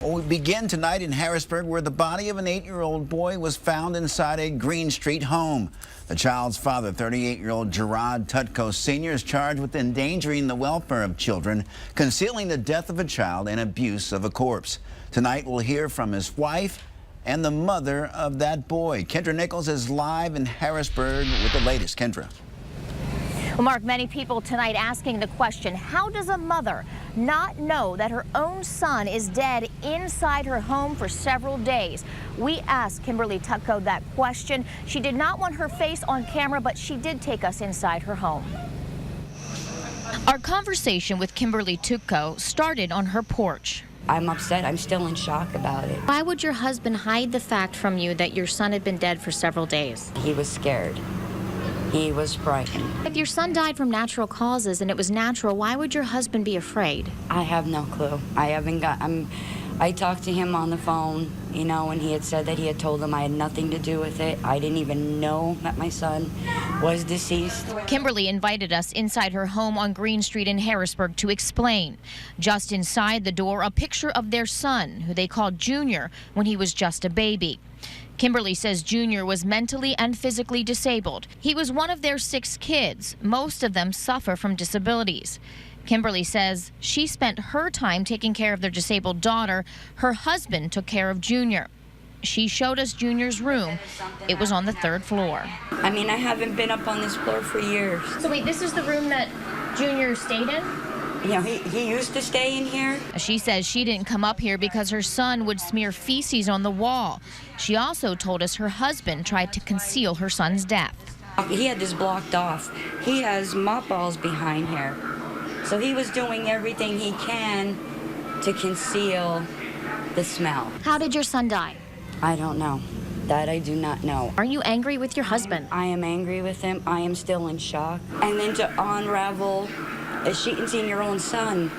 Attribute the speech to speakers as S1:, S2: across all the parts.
S1: Well, we begin tonight in Harrisburg, where the body of an 8-year-old boy was found inside a Green Street home. The child's father, 38-year-old Gerard Tutko Sr., is charged with endangering the welfare of children, concealing the death of a child, and abuse of a corpse. Tonight, we'll hear from his wife and the mother of that boy. Kendra Nichols is live in Harrisburg with the latest. Kendra.
S2: Well, Mark, many people tonight asking the question, how does a mother not know that her own son is dead inside her home for several days? We asked Kimberly Tutko that question. She did not want her face on camera, but she did take us inside her home. Our conversation with Kimberly Tutko started on her porch.
S3: I'm upset. I'm still in shock about it.
S2: Why would your husband hide the fact from you that your son had been dead for several days?
S3: He was scared. He was frightened.
S2: If your son died from natural causes and it was natural, why would your husband be afraid?
S3: I have no clue. I talked to him on the phone, and he had said that he had told him I had nothing to do with it. I didn't even know that my son was deceased.
S2: Kimberly invited us inside her home on Green Street in Harrisburg to explain. Just inside the door, a picture of their son, who they called Junior, when he was just a baby. Kimberly says Junior was mentally and physically disabled. He was one of their 6 kids. Most of them suffer from disabilities. Kimberly says she spent her time taking care of their disabled daughter. Her husband took care of Junior. She showed us Junior's room. It was on the 3rd floor.
S3: I haven't been up on this floor for years.
S2: So wait, this is the room that Junior stayed in?
S3: He used to stay in here.
S2: She says she didn't come up here because her son would smear feces on the wall. She also told us her husband tried to conceal her son's death.
S3: He had this blocked off. He has mothballs behind here. So he was doing everything he can to conceal the smell.
S2: How did your son die?
S3: I don't know. That I do not know.
S2: Are you angry with your husband?
S3: I am angry with him. I am still in shock. And then to unravel a sheet and seeing your own son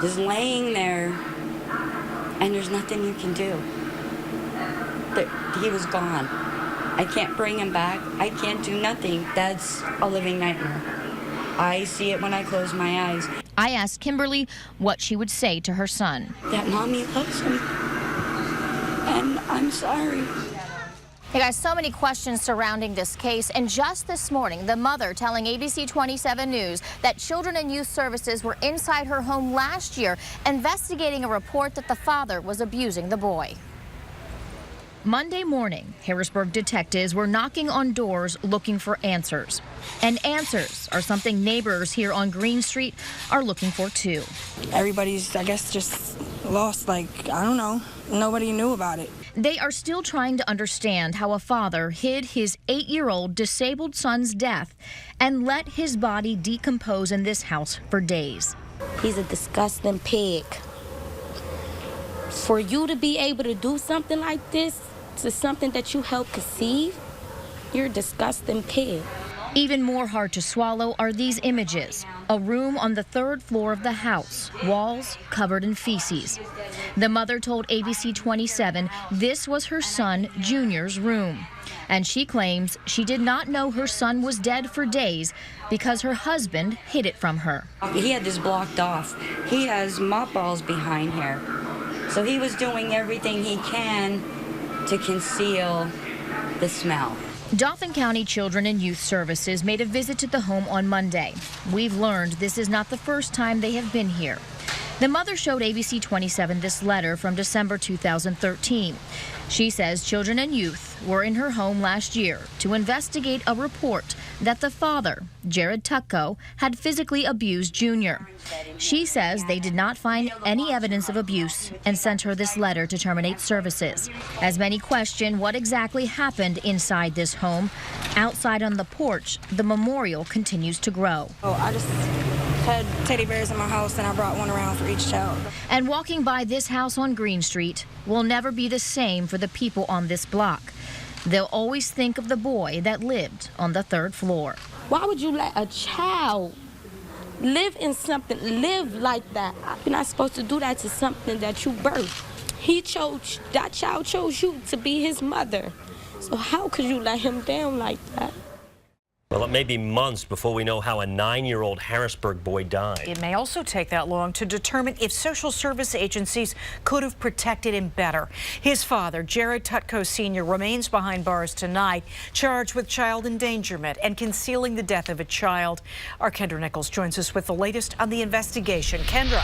S3: just laying there, and there's nothing you can do. He was gone. I can't bring him back. I can't do nothing. That's a living nightmare. I see it when I close my eyes.
S2: I asked Kimberly what she would say to her son.
S3: That Mommy loves him, and I'm sorry.
S2: Hey guys, so many questions surrounding this case, and just this morning, the mother telling ABC 27 News that Children and Youth Services were inside her home last year investigating a report that the father was abusing the boy. Monday morning, Harrisburg detectives were knocking on doors looking for answers. And answers are something neighbors here on Green Street are looking for too.
S4: Everybody's, I guess, just lost, I don't know. Nobody knew about it.
S2: They are still trying to understand how a father hid his 8-year-old disabled son's death and let his body decompose in this house for days.
S5: He's a disgusting pig. For you to be able to do something like this to something that you helped conceive, you're a disgusting pig.
S2: Even more hard to swallow are these images. A room on the 3rd floor of the house, walls covered in feces. The mother told ABC 27 this was her son Junior's room. And she claims she did not know her son was dead for days because her husband hid it from her.
S3: He had this blocked off. He has mothballs behind here. So he was doing everything he can to conceal the smell.
S2: Dauphin County Children and Youth Services made a visit to the home on Monday. We've learned this is not the first time they have been here. The mother showed ABC 27 this letter from December 2013. She says Children and Youth were in her home last year to investigate a report that the father, Gerard Tutko, had physically abused Junior. She says they did not find any evidence of abuse and sent her this letter to terminate services. As many question what exactly happened inside this home, outside on the porch, the memorial continues to grow.
S4: I just had teddy bears in my house, and I brought one around for each child.
S2: And walking by this house on Green Street will never be the same for the people on this block. They'll always think of the boy that lived on the 3rd floor.
S5: Why would you let a child live in something, live like that? You're not supposed to do that to something that you birthed. That child chose you to be his mother. So how could you let him down like that?
S6: Well, it may be months before we know how a 9-year-old Harrisburg boy died.
S7: It may also take that long to determine if social service agencies could have protected him better. His father, Jared Tutko Sr., remains behind bars tonight, charged with child endangerment and concealing the death of a child. Our Kendra Nichols joins us with the latest on the investigation. Kendra.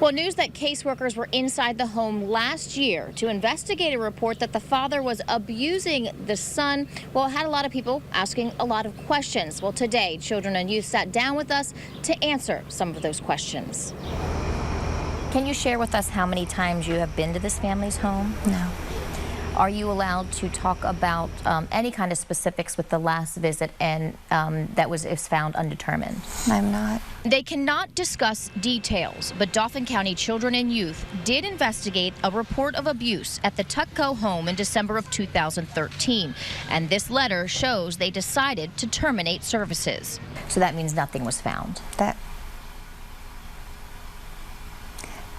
S2: Well, news that caseworkers were inside the home last year to investigate a report that the father was abusing the son. Well, it had a lot of people asking a lot of questions. Well, today, Children and Youth sat down with us to answer some of those questions. Can you share with us how many times you have been to this family's home?
S8: No.
S2: Are you allowed to talk about any kind of specifics with the last visit and that is found undetermined?
S8: I'm not.
S2: They cannot discuss details, but Dauphin County Children and Youth did investigate a report of abuse at the Tutko home in December of 2013. And this letter shows they decided to terminate services. So that means nothing was found.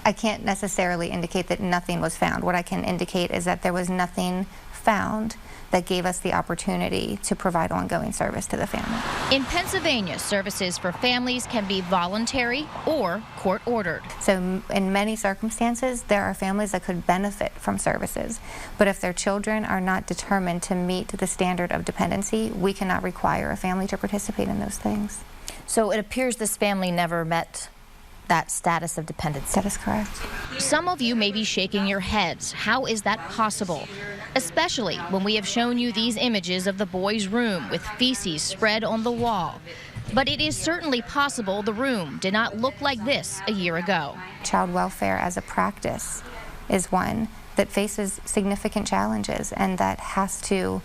S8: I can't necessarily indicate that nothing was found. What I can indicate is that there was nothing found that gave us the opportunity to provide ongoing service to the family.
S2: In Pennsylvania, services for families can be voluntary or court-ordered.
S8: So in many circumstances, there are families that could benefit from services. But if their children are not determined to meet the standard of dependency, we cannot require a family to participate in those things.
S2: So it appears this family never met that status of dependency.
S8: That is correct.
S2: Some of you may be shaking your heads. How is that possible? Especially when we have shown you these images of the boy's room with feces spread on the wall. But it is certainly possible the room did not look like this a year ago.
S8: Child welfare as a practice is one that faces significant challenges and that has to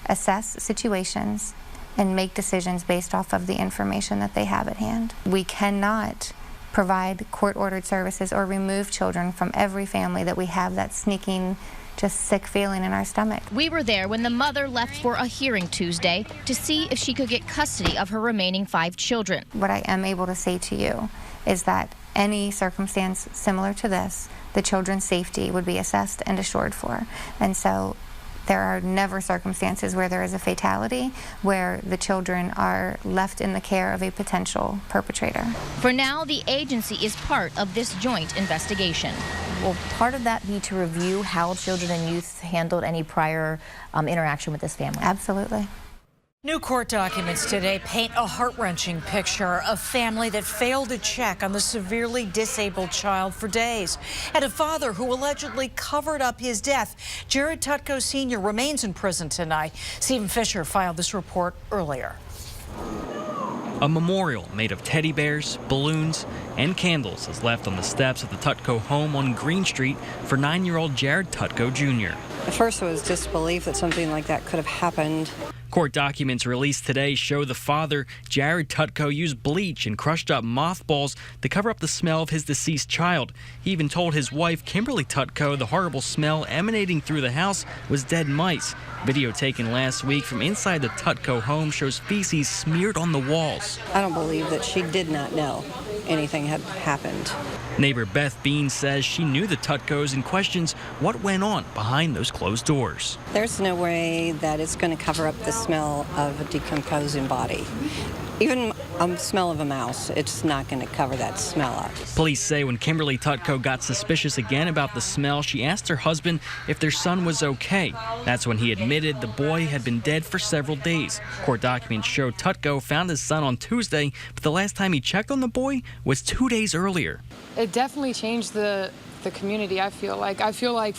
S8: assess situations and make decisions based off of the information that they have at hand. We cannot provide court-ordered services or remove children from every family that we have that sneaking, just sick feeling in our stomach.
S2: We were there when the mother left for a hearing Tuesday to see if she could get custody of her remaining 5 children.
S8: What I am able to say to you is that any circumstance similar to this, the children's safety would be assessed and assured for. And so there are never circumstances where there is a fatality, where the children are left in the care of a potential perpetrator.
S2: For now, the agency is part of this joint investigation. Will part of that be to review how Children and Youth handled any prior interaction with this family?
S8: Absolutely.
S7: New court documents today paint a heart-wrenching picture of a family that failed to check on the severely disabled child for days, and a father who allegedly covered up his death. Jared Tutko Sr. remains in prison tonight. Stephen Fisher filed this report earlier.
S9: A memorial made of teddy bears, balloons, and candles is left on the steps of the Tutko home on Green Street for 9-year-old Jared Tutko Jr.
S10: At first, it was disbelief that something like that could have happened.
S9: Court documents released today show the father, Jared Tutko, used bleach and crushed up mothballs to cover up the smell of his deceased child. He even told his wife, Kimberly Tutko, the horrible smell emanating through the house was dead mice. Video taken last week from inside the Tutko home shows feces smeared on the walls.
S10: I don't believe that she did not know anything had happened.
S9: Neighbor Beth Bean says she knew the Tutkos and questions what went on behind those closed doors.
S10: There's no way that it's going to cover up the smell of a decomposing body. Even a smell of a mouse, it's not going to cover that smell up.
S9: Police say when Kimberly Tutko got suspicious again about the smell, she asked her husband if their son was okay. That's when he admitted the boy had been dead for several days. Court documents show Tutko found his son on Tuesday, but the last time he checked on the boy was 2 days earlier.
S11: It definitely changed the community, I feel like. I feel like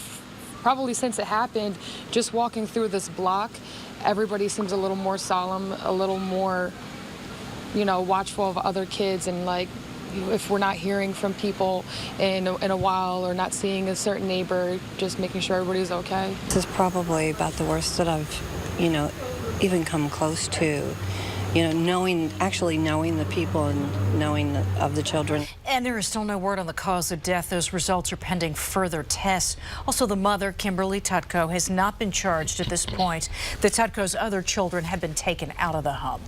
S11: probably since it happened, just walking through this block, everybody seems a little more solemn, a little more, watchful of other kids, and like if we're not hearing from people in a while or not seeing a certain neighbor, just making sure everybody's okay.
S10: This is probably about the worst that I've, even come close to. Actually knowing the people and knowing of the children.
S7: And there is still no word on the cause of death. Those results are pending further tests. Also, the mother, Kimberly Tutko, has not been charged at this point. The Tutko's other children have been taken out of the home.